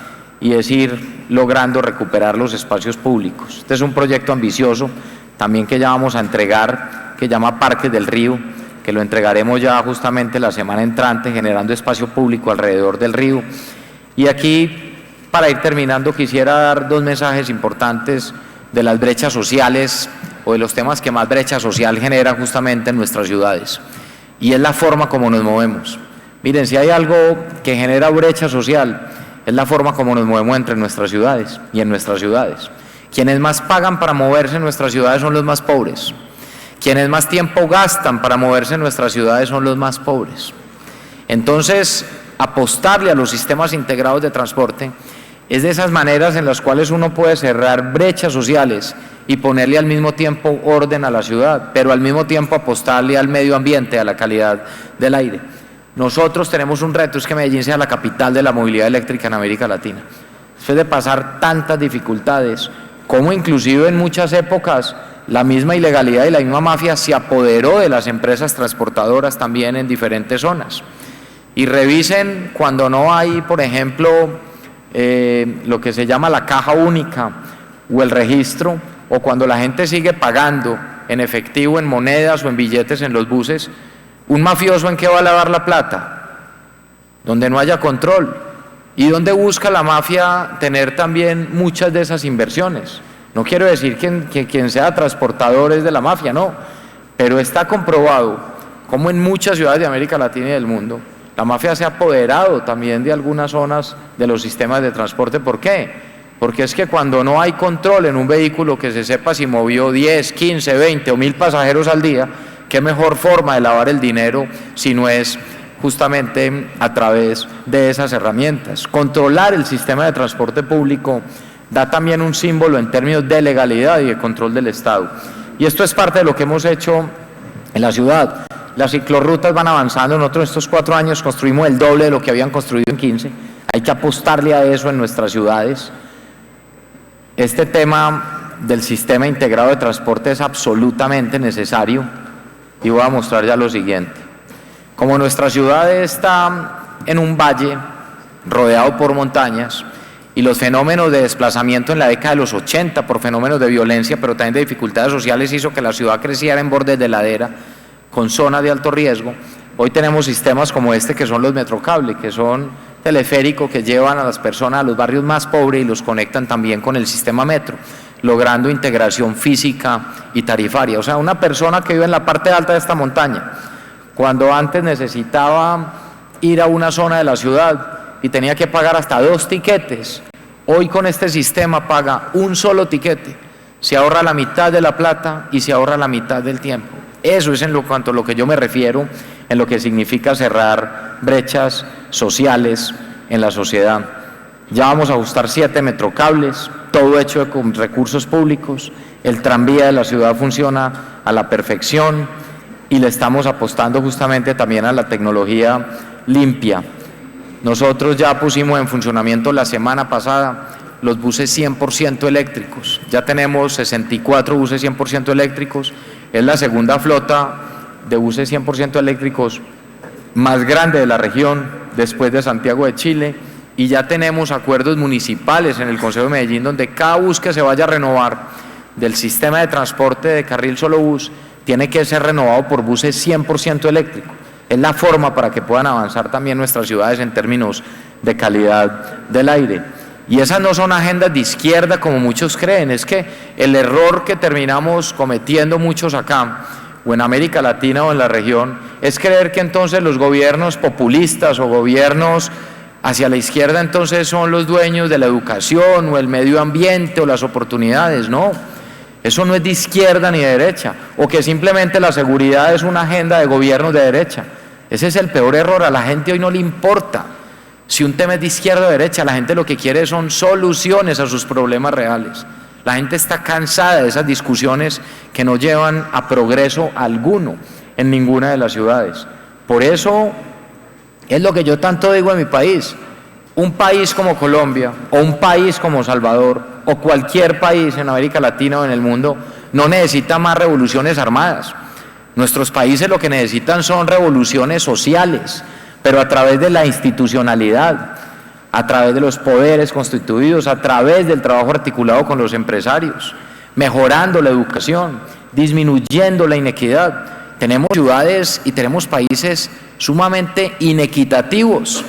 y es ir logrando recuperar los espacios públicos. Este es un proyecto ambicioso también que ya vamos a entregar, que llama Parques del Río, que lo entregaremos ya justamente la semana entrante, generando espacio público alrededor del río. Y aquí, para ir terminando, quisiera dar 2 mensajes importantes de las brechas sociales, o de los temas que más brecha social generan justamente en nuestras ciudades, y es la forma como nos movemos. Miren, si hay algo que genera brecha social, es la forma como nos movemos entre nuestras ciudades y en nuestras ciudades. Quienes más pagan para moverse en nuestras ciudades son los más pobres. Quienes más tiempo gastan para moverse en nuestras ciudades son los más pobres. Entonces, apostarle a los sistemas integrados de transporte es de esas maneras en las cuales uno puede cerrar brechas sociales y ponerle al mismo tiempo orden a la ciudad, pero al mismo tiempo apostarle al medio ambiente, a la calidad del aire. Nosotros tenemos un reto, es que Medellín sea la capital de la movilidad eléctrica en América Latina. Después de pasar tantas dificultades, como inclusive en muchas épocas la misma ilegalidad y la misma mafia se apoderó de las empresas transportadoras también en diferentes zonas. Y revisen cuando no hay, por ejemplo, lo que se llama la caja única o el registro, o cuando la gente sigue pagando en efectivo, en monedas o en billetes en los buses. ¿Un mafioso en qué va a lavar la plata? Donde no haya control. ¿Y dónde busca la mafia tener también muchas de esas inversiones? No quiero decir que quien sea transportador es de la mafia, no, pero está comprobado como en muchas ciudades de América Latina y del mundo la mafia se ha apoderado también de algunas zonas de los sistemas de transporte. ¿Por qué? Porque es que cuando no hay control en un vehículo que se sepa si movió 10, 15, 20 o 1000 pasajeros al día, ¿qué mejor forma de lavar el dinero si no es justamente a través de esas herramientas? Controlar el sistema de transporte público da también un símbolo en términos de legalidad y de control del Estado. Y esto es parte de lo que hemos hecho en la ciudad. Las ciclorrutas van avanzando. Nosotros en estos 4 años construimos el doble de lo que habían construido en 15. Hay que apostarle a eso en nuestras ciudades. Este tema del sistema integrado de transporte es absolutamente necesario y voy a mostrar ya lo siguiente. Como nuestra ciudad está en un valle rodeado por montañas y los fenómenos de desplazamiento en la década de los 80 por fenómenos de violencia, pero también de dificultades sociales, hizo que la ciudad creciera en bordes de ladera con zonas de alto riesgo. Hoy tenemos sistemas como este que son los Metrocable, que son teleféricos que llevan a las personas a los barrios más pobres y los conectan también con el sistema metro, logrando integración física y tarifaria. O sea, una persona que vive en la parte alta de esta montaña, cuando antes necesitaba ir a una zona de la ciudad y tenía que pagar hasta 2 tiquetes, hoy con este sistema paga un solo tiquete, se ahorra la mitad de la plata y se ahorra la mitad del tiempo. Eso es en cuanto a lo que yo me refiero, en lo que significa cerrar brechas sociales en la sociedad. Ya vamos a ajustar 7 metrocables, todo hecho con recursos públicos. El tranvía de la ciudad funciona a la perfección y le estamos apostando justamente también a la tecnología limpia. Nosotros ya pusimos en funcionamiento la semana pasada los buses 100% eléctricos. Ya tenemos 64 buses 100% eléctricos. Es la segunda flota de buses 100% eléctricos más grande de la región, después de Santiago de Chile, y ya tenemos acuerdos municipales en el Consejo de Medellín donde cada bus que se vaya a renovar del sistema de transporte de carril solo bus tiene que ser renovado por buses 100% eléctricos. Es la forma para que puedan avanzar también nuestras ciudades en términos de calidad del aire. Y esas no son agendas de izquierda como muchos creen. Es que el error que terminamos cometiendo muchos acá, o en América Latina o en la región, es creer que entonces los gobiernos populistas o gobiernos hacia la izquierda entonces son los dueños de la educación o el medio ambiente o las oportunidades. No, eso no es de izquierda ni de derecha, o que simplemente la seguridad es una agenda de gobiernos de derecha. Ese es el peor error. A la gente hoy no le importa si un tema es de izquierda o de derecha. La gente lo que quiere son soluciones a sus problemas reales. La gente está cansada de esas discusiones que no llevan a progreso alguno en ninguna de las ciudades. Por eso es lo que yo tanto digo en mi país. Un país como Colombia o un país como Salvador o cualquier país en América Latina o en el mundo no necesita más revoluciones armadas. Nuestros países lo que necesitan son revoluciones sociales, pero a través de la institucionalidad, a través de los poderes constituidos, a través del trabajo articulado con los empresarios, mejorando la educación, disminuyendo la inequidad. Tenemos ciudades y tenemos países sumamente inequitativos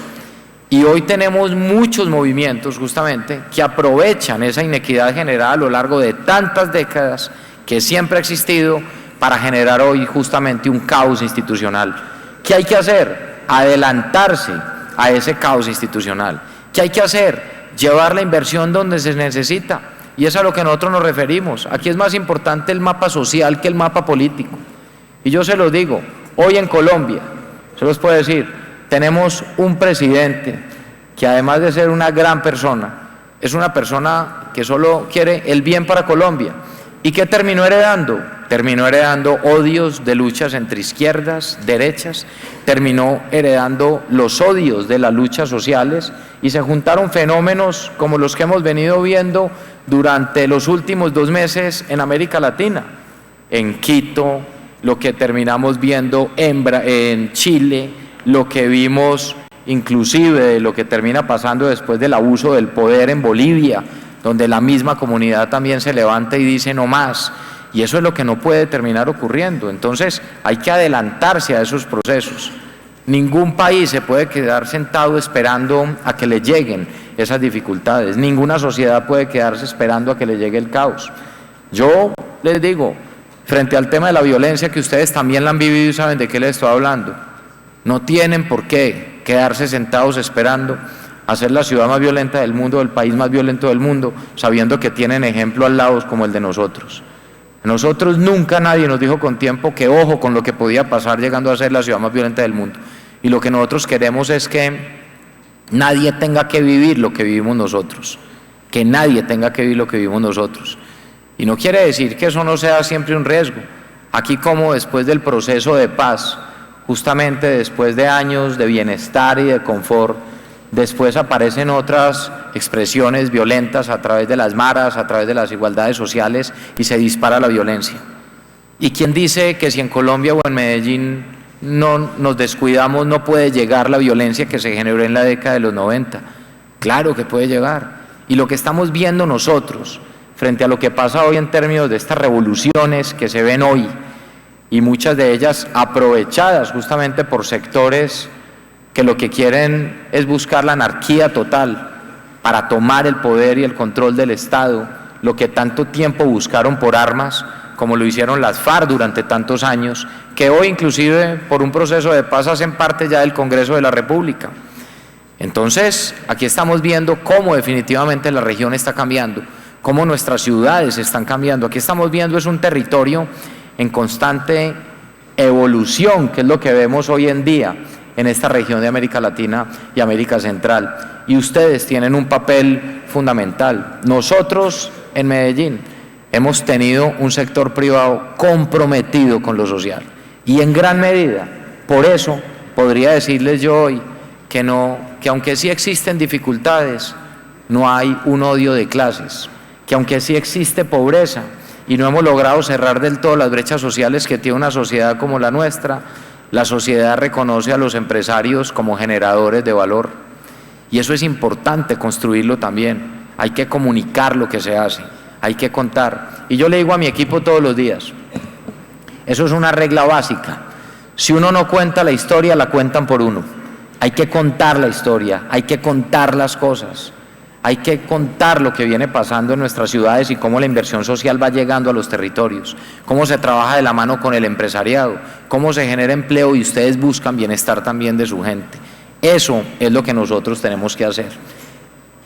y hoy tenemos muchos movimientos justamente que aprovechan esa inequidad generada a lo largo de tantas décadas que siempre ha existido para generar hoy justamente un caos institucional. ¿Qué hay que hacer? Adelantarse a ese caos institucional. ¿Qué hay que hacer? Llevar la inversión donde se necesita, y es a lo que nosotros nos referimos. Aquí es más importante el mapa social que el mapa político, y yo se los digo, hoy en Colombia, se los puedo decir, tenemos un presidente que además de ser una gran persona, es una persona que solo quiere el bien para Colombia. ¿Y qué terminó heredando? terminó heredando odios de luchas entre izquierdas, derechas, terminó heredando los odios de las luchas sociales y se juntaron fenómenos como los que hemos venido viendo durante los últimos 2 meses en América Latina, en Quito, lo que terminamos viendo en Chile, lo que vimos inclusive de lo que termina pasando después del abuso del poder en Bolivia, donde la misma comunidad también se levanta y dice no más, y eso es lo que no puede terminar ocurriendo. Entonces hay que adelantarse a esos procesos. Ningún país se puede quedar sentado esperando a que le lleguen esas dificultades, ninguna sociedad puede quedarse esperando a que le llegue el caos. Yo les digo, frente al tema de la violencia, que ustedes también la han vivido y saben de qué les estoy hablando, no tienen por qué quedarse sentados esperando a ser la ciudad más violenta del mundo, el país más violento del mundo, sabiendo que tienen ejemplos al lado como el de nosotros. Nosotros nunca nadie nos dijo con tiempo que ojo con lo que podía pasar llegando a ser la ciudad más violenta del mundo. Y lo que nosotros queremos es que nadie tenga que vivir lo que vivimos nosotros, que nadie tenga que vivir lo que vivimos nosotros. Y no quiere decir que eso no sea siempre un riesgo. Aquí como después del proceso de paz, justamente después de años de bienestar y de confort, después aparecen otras expresiones violentas a través de las maras, a través de las desigualdades sociales y se dispara la violencia. ¿Y quién dice que si en Colombia o en Medellín no nos descuidamos no puede llegar la violencia que se generó en la década de los 90? Claro que puede llegar. Y lo que estamos viendo nosotros frente a lo que pasa hoy en términos de estas revoluciones que se ven hoy, y muchas de ellas aprovechadas justamente por sectores que lo que quieren es buscar la anarquía total para tomar el poder y el control del Estado, lo que tanto tiempo buscaron por armas, como lo hicieron las FARC durante tantos años, que hoy inclusive por un proceso de paz hacen parte ya del Congreso de la República. Entonces, aquí estamos viendo cómo definitivamente la región está cambiando, cómo nuestras ciudades están cambiando. Aquí estamos viendo es un territorio en constante evolución, que es lo que vemos hoy en día en esta región de América Latina y América Central. Y ustedes tienen un papel fundamental. Nosotros en Medellín hemos tenido un sector privado comprometido con lo social. Y en gran medida, por eso podría decirles yo hoy que aunque sí existen dificultades, no hay un odio de clases, que aunque sí existe pobreza y no hemos logrado cerrar del todo las brechas sociales que tiene una sociedad como la nuestra, la sociedad reconoce a los empresarios como generadores de valor. Y eso es importante construirlo también. Hay que comunicar lo que se hace, hay que contar. Y yo le digo a mi equipo todos los días, eso es una regla básica. Si uno no cuenta la historia, la cuentan por uno. Hay que contar la historia, hay que contar las cosas. Hay que contar lo que viene pasando en nuestras ciudades y cómo la inversión social va llegando a los territorios, cómo se trabaja de la mano con el empresariado, cómo se genera empleo y ustedes buscan bienestar también de su gente. Eso es lo que nosotros tenemos que hacer.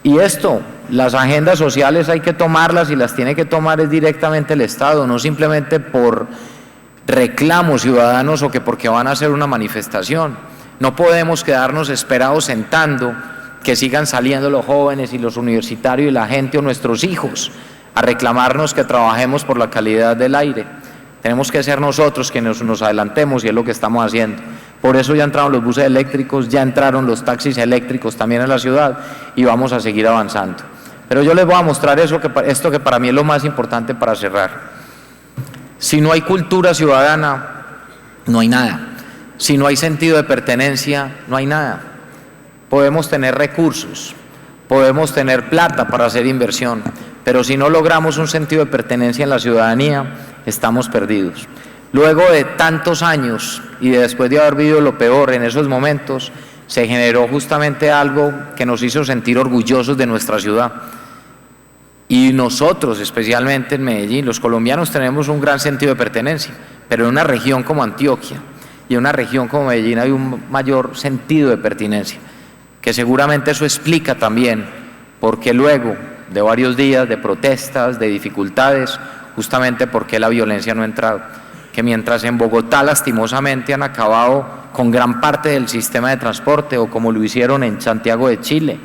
Y esto, las agendas sociales hay que tomarlas y las tiene que tomar es directamente el Estado, no simplemente por reclamos ciudadanos o que porque van a hacer una manifestación. No podemos quedarnos esperados sentando que sigan saliendo los jóvenes y los universitarios y la gente o nuestros hijos a reclamarnos que trabajemos por la calidad del aire. Tenemos que ser nosotros quienes nos adelantemos y es lo que estamos haciendo. Por eso ya entraron los buses eléctricos, ya entraron los taxis eléctricos también en la ciudad y vamos a seguir avanzando. Pero yo les voy a mostrar esto que para mí es lo más importante para cerrar. Si no hay cultura ciudadana, no hay nada. Si no hay sentido de pertenencia, no hay nada. Podemos tener recursos, podemos tener plata para hacer inversión, pero si no logramos un sentido de pertenencia en la ciudadanía, estamos perdidos. Luego de tantos años y después de haber vivido lo peor en esos momentos, se generó justamente algo que nos hizo sentir orgullosos de nuestra ciudad. Y nosotros, especialmente en Medellín, los colombianos tenemos un gran sentido de pertenencia, pero en una región como Antioquia y en una región como Medellín hay un mayor sentido de pertenencia, que seguramente eso explica también por qué luego de varios días de protestas, de dificultades, justamente por qué la violencia no ha entrado. Que mientras en Bogotá lastimosamente han acabado con gran parte del sistema de transporte, o como lo hicieron en Santiago de Chile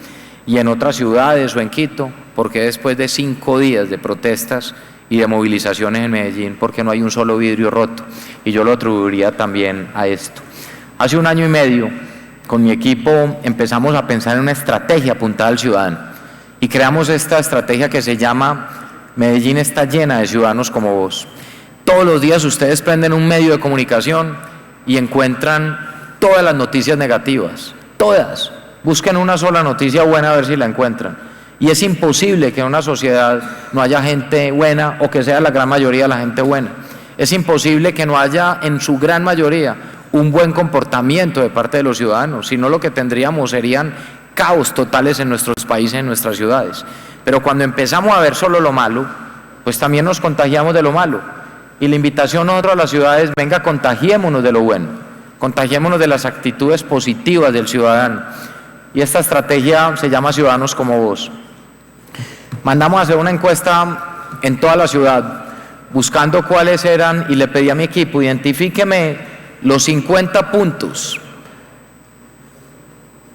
y en otras ciudades o en Quito, porque después de 5 días de protestas y de movilizaciones en Medellín, porque no hay un solo vidrio roto, y yo lo atribuiría también a esto. Hace 1 año y medio, con mi equipo, empezamos a pensar en una estrategia apuntada al ciudadano, y creamos esta estrategia que se llama Medellín está llena de ciudadanos como vos. Todos los días ustedes prenden un medio de comunicación y encuentran todas las noticias negativas, todas. Busquen una sola noticia buena a ver si la encuentran. Y es imposible que en una sociedad no haya gente buena o que sea la gran mayoría la gente buena. Es imposible que no haya en su gran mayoría un buen comportamiento de parte de los ciudadanos, sino lo que tendríamos serían caos totales en nuestros países, en nuestras ciudades. Pero cuando empezamos a ver solo lo malo, pues también nos contagiamos de lo malo. Y la invitación nosotros a las ciudades, venga, contagiémonos de lo bueno, contagiémonos de las actitudes positivas del ciudadano. Y esta estrategia se llama Ciudadanos como Vos. Mandamos a hacer una encuesta en toda la ciudad, buscando cuáles eran, y le pedí a mi equipo, identifíqueme los 50 puntos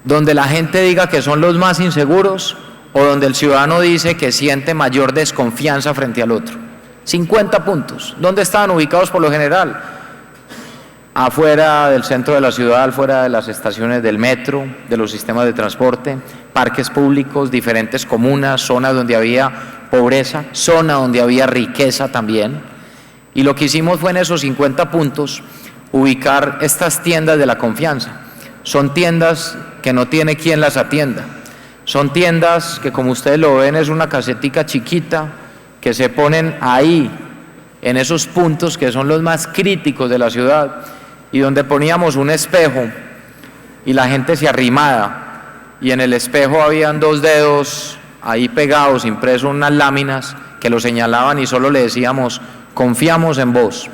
donde la gente diga que son los más inseguros o donde el ciudadano dice que siente mayor desconfianza frente al otro. 50 puntos. ¿Dónde estaban ubicados por lo general? Afuera del centro de la ciudad, fuera de las estaciones del metro, de los sistemas de transporte, parques públicos, diferentes comunas, zonas donde había pobreza, zona donde había riqueza también. Y lo que hicimos fue en esos 50 puntos ubicar estas tiendas de la confianza. Son tiendas que no tiene quien las atienda. Son tiendas que, como ustedes lo ven, es una casetica chiquita que se ponen ahí, en esos puntos que son los más críticos de la ciudad, y donde poníamos un espejo y la gente se arrimaba, y en el espejo habían 2 dedos ahí pegados, impresos unas láminas que lo señalaban, y solo le decíamos: confiamos en vos.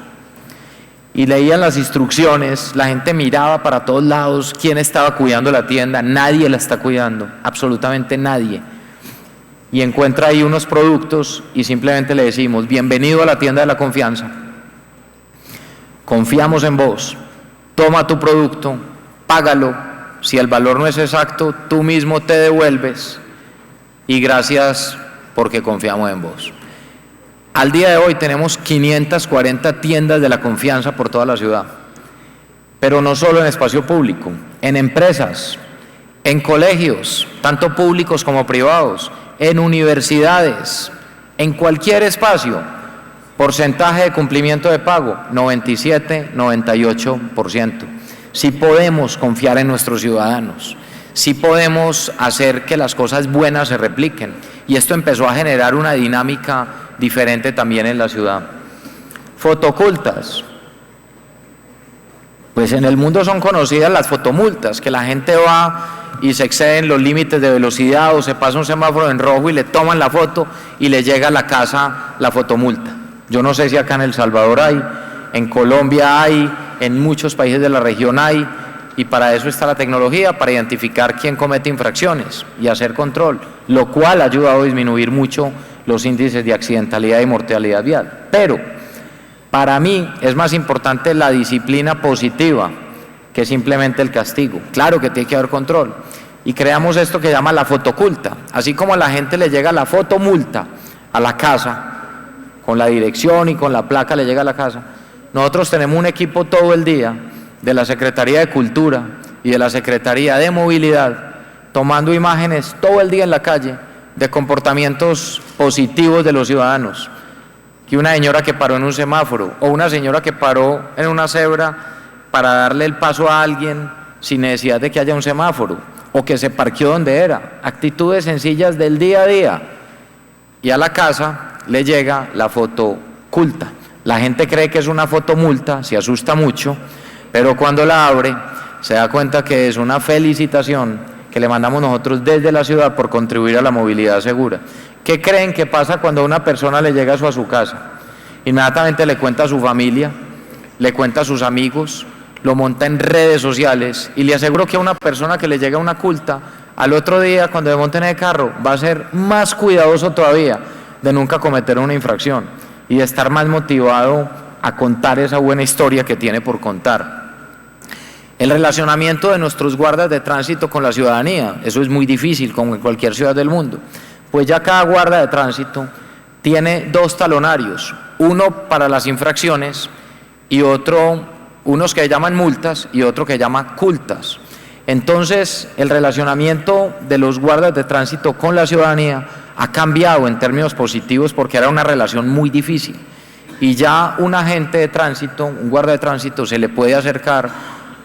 Y leían las instrucciones, la gente miraba para todos lados quién estaba cuidando la tienda. Nadie la está cuidando, absolutamente nadie. Y encuentra ahí unos productos y simplemente le decimos: bienvenido a la tienda de la confianza, confiamos en vos, toma tu producto, págalo, si el valor no es exacto, tú mismo te devuelves, y gracias porque confiamos en vos. Al día de hoy tenemos 540 tiendas de la confianza por toda la ciudad, pero no solo en espacio público, en empresas, en colegios, tanto públicos como privados, en universidades, en cualquier espacio. Porcentaje de cumplimiento de pago, 97, 98%. Sí podemos confiar en nuestros ciudadanos, sí podemos hacer que las cosas buenas se repliquen, y esto empezó a generar una dinámica diferente también en la ciudad. Fotocultas. Pues en el mundo son conocidas las fotomultas, que la gente va y se exceden los límites de velocidad o se pasa un semáforo en rojo y le toman la foto y le llega a la casa la fotomulta. Yo no sé si acá en El Salvador hay, en Colombia hay, en muchos países de la región hay, y para eso está la tecnología, para identificar quién comete infracciones y hacer control, lo cual ha ayudado a disminuir mucho los índices de accidentalidad y mortalidad vial. Pero para mí es más importante la disciplina positiva que simplemente el castigo. Claro que tiene que haber control, y creamos esto que llama la fotoculta. Así como a la gente le llega la fotomulta a la casa, con la dirección y con la placa le llega a la casa, nosotros tenemos un equipo todo el día de la Secretaría de Cultura y de la Secretaría de Movilidad tomando imágenes todo el día en la calle de comportamientos positivos de los ciudadanos. Que una señora que paró en un semáforo, o una señora que paró en una cebra para darle el paso a alguien sin necesidad de que haya un semáforo, o que se parqueó donde era. Actitudes sencillas del día a día. Y a la casa le llega la fotoculta. La gente cree que es una fotomulta, se asusta mucho, pero cuando la abre se da cuenta que es una felicitación que le mandamos nosotros desde la ciudad por contribuir a la movilidad segura. ¿Qué creen que pasa cuando una persona le llega eso a su casa? Inmediatamente le cuenta a su familia, le cuenta a sus amigos, lo monta en redes sociales, y le aseguro que a una persona que le llega una culta, al otro día cuando le monten en el carro va a ser más cuidadoso todavía de nunca cometer una infracción y de estar más motivado a contar esa buena historia que tiene por contar. El relacionamiento de nuestros guardas de tránsito con la ciudadanía, eso es muy difícil como en cualquier ciudad del mundo. Pues ya cada guarda de tránsito tiene dos talonarios, uno para las infracciones y unos que llaman multas y otro que llama cultas. Entonces, el relacionamiento de los guardas de tránsito con la ciudadanía ha cambiado en términos positivos porque era una relación muy difícil. Y ya un agente de tránsito, un guarda de tránsito, se le puede acercar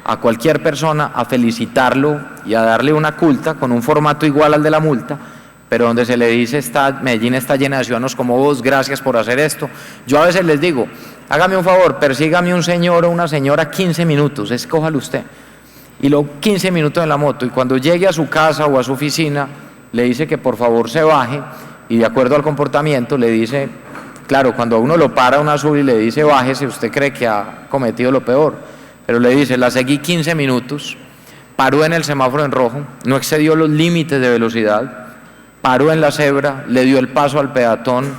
a cualquier persona a felicitarlo y a darle una culta con un formato igual al de la multa, pero donde se le dice, Medellín está llena de ciudadanos como vos, gracias por hacer esto. Yo a veces les digo, hágame un favor, persígame un señor o una señora 15 minutos, escójalo usted. Y luego 15 minutos en la moto, y cuando llegue a su casa o a su oficina, le dice que por favor se baje, y de acuerdo al comportamiento le dice, claro, cuando a uno lo para un azul y le dice bájese, usted cree que ha cometido lo peor, pero le dice, la seguí 15 minutos, paró en el semáforo en rojo, no excedió los límites de velocidad, paró en la cebra, le dio el paso al peatón,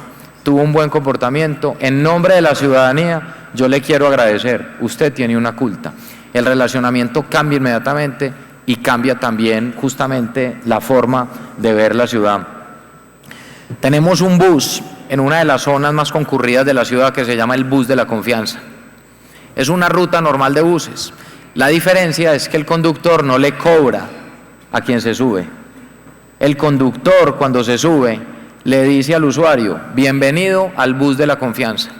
tuvo un buen comportamiento, en nombre de la ciudadanía, yo le quiero agradecer, usted tiene una culta. El relacionamiento cambia inmediatamente y cambia también justamente la forma de ver la ciudad. Tenemos un bus en una de las zonas más concurridas de la ciudad que se llama el bus de la confianza. Es una ruta normal de buses. La diferencia es que el conductor no le cobra a quien se sube. El conductor, cuando se sube, le dice al usuario, bienvenido al bus de la confianza.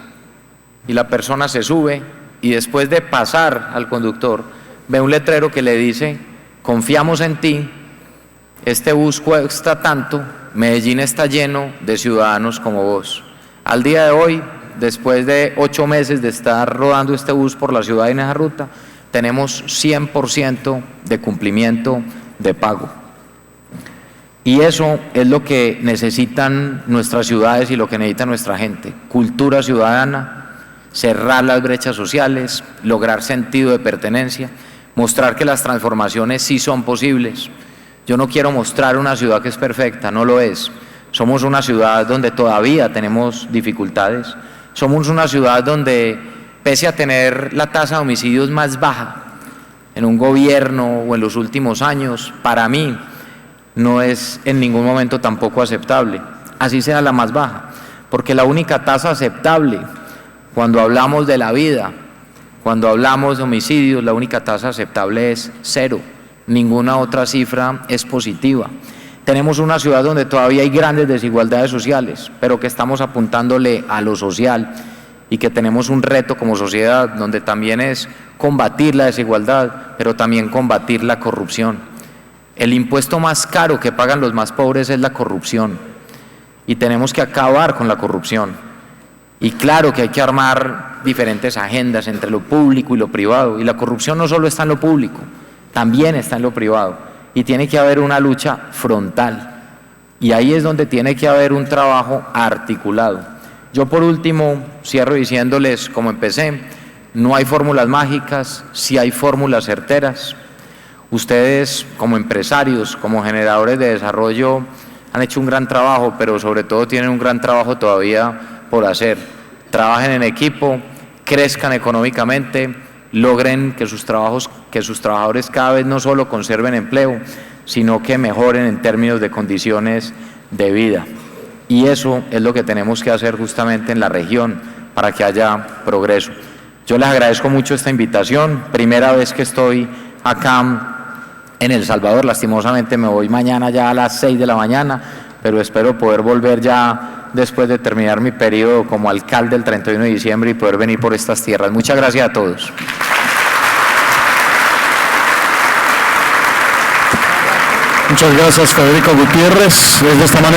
Y la persona se sube y después de pasar al conductor, ve un letrero que le dice, confiamos en ti, este bus cuesta tanto, Medellín está lleno de ciudadanos como vos. Al día de hoy, después de 8 meses de estar rodando este bus por la ciudad en esa ruta, tenemos 100% de cumplimiento de pago. Y eso es lo que necesitan nuestras ciudades y lo que necesita nuestra gente, cultura ciudadana, cerrar las brechas sociales, lograr sentido de pertenencia, mostrar que las transformaciones sí son posibles. Yo no quiero mostrar una ciudad que es perfecta, no lo es. Somos una ciudad donde todavía tenemos dificultades, somos una ciudad donde, pese a tener la tasa de homicidios más baja en un gobierno o en los últimos años, para mí no es en ningún momento tampoco aceptable, así sea la más baja, porque la única tasa aceptable cuando hablamos de la vida, cuando hablamos de homicidios, la única tasa aceptable es 0. Ninguna otra cifra es positiva. Tenemos una ciudad donde todavía hay grandes desigualdades sociales, pero que estamos apuntándole a lo social y que tenemos un reto como sociedad donde también es combatir la desigualdad, pero también combatir la corrupción. El impuesto más caro que pagan los más pobres es la corrupción y tenemos que acabar con la corrupción. Y claro que hay que armar diferentes agendas entre lo público y lo privado, y la corrupción no solo está en lo público, también está en lo privado, y tiene que haber una lucha frontal, y ahí es donde tiene que haber un trabajo articulado. Yo por último cierro diciéndoles, como empecé, no hay fórmulas mágicas, sí hay fórmulas certeras. Ustedes como empresarios, como generadores de desarrollo, han hecho un gran trabajo, pero sobre todo tienen un gran trabajo todavía por hacer. Trabajen en equipo, crezcan económicamente, logren que sus trabajadores cada vez no solo conserven empleo, sino que mejoren en términos de condiciones de vida. Y eso es lo que tenemos que hacer justamente en la región para que haya progreso. Yo les agradezco mucho esta invitación, primera vez que estoy acá en El Salvador, lastimosamente me voy mañana ya a las 6 de la mañana, pero espero poder volver ya después de terminar mi periodo como alcalde el 31 de diciembre y poder venir por estas tierras. Muchas gracias a todos. Muchas gracias, Federico Gutiérrez. De esta manera